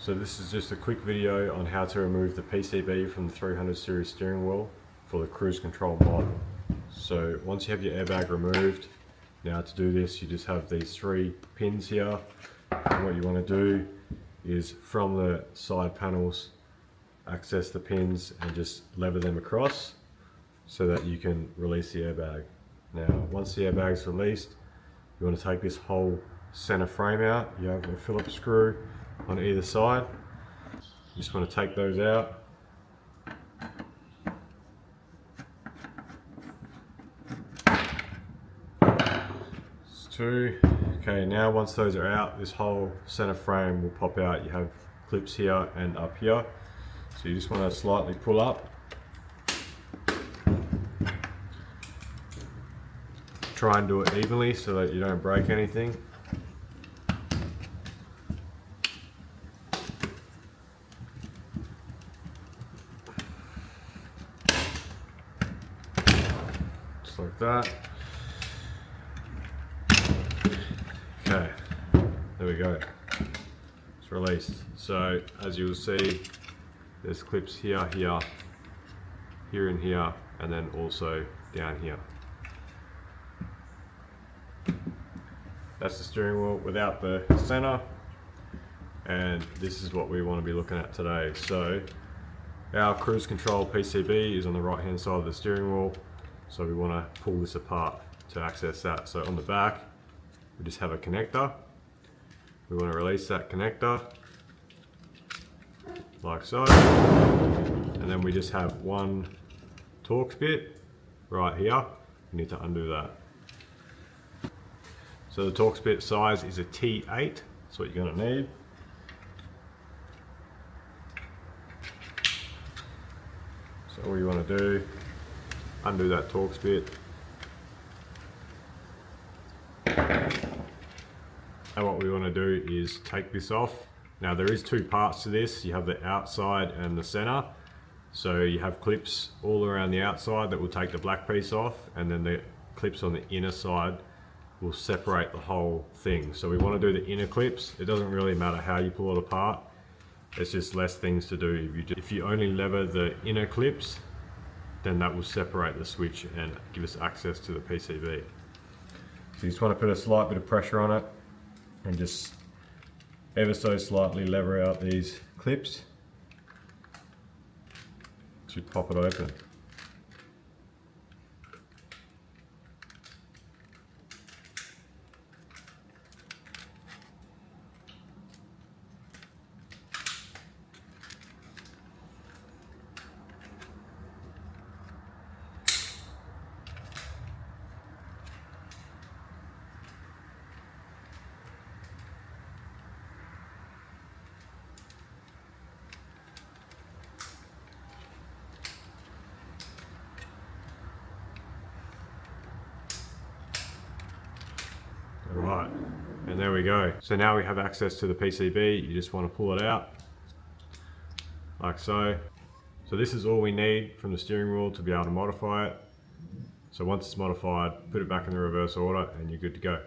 So this is just a quick video on how to remove the PCB from the 300 series steering wheel for the cruise control mod. So once you have your airbag removed, now to do this you just have these 3 pins here, and what you want to do is from the side panels access the pins and just lever them across so that you can release the airbag. Now once the airbag is released, you want to take this whole center frame out. You have a Phillips screw on either side. You just want to take those out. It's 2. Okay, now once those are out, this whole center frame will pop out. You have clips here and up here. So you just want to slightly pull up. Try and do it evenly so that you don't break anything. Just like that. Okay, there we go. It's released. So as you will see, there's clips here, here, here and here, and then also down here. That's the steering wheel without the center, and this is what we want to be looking at today. So our cruise control PCB is on the right hand side of the steering wheel, so we want to pull this apart to access that. So on the back we just have a connector. We want to release that connector like so, and then we just have one Torx bit right here. We need to undo that. So the Torx bit size is a T8, that's what you're going to need. So all you want to do, undo that Torx bit. And what we want to do is take this off. Now there is 2 parts to this. You have the outside and the center. So you have clips all around the outside that will take the black piece off, and then the clips on the inner side will separate the whole thing. So we want to do the inner clips. It doesn't really matter how you pull it apart. It's just less things to do. If you only lever the inner clips, then that will separate the switch and give us access to the PCB. So you just want to put a slight bit of pressure on it and just ever so slightly lever out these clips. Should pop it open. Alright, and there we go. So now we have access to the PCB. You just want to pull it out, like so. So this is all we need from the steering wheel to be able to modify it. So once it's modified, put it back in the reverse order and you're good to go.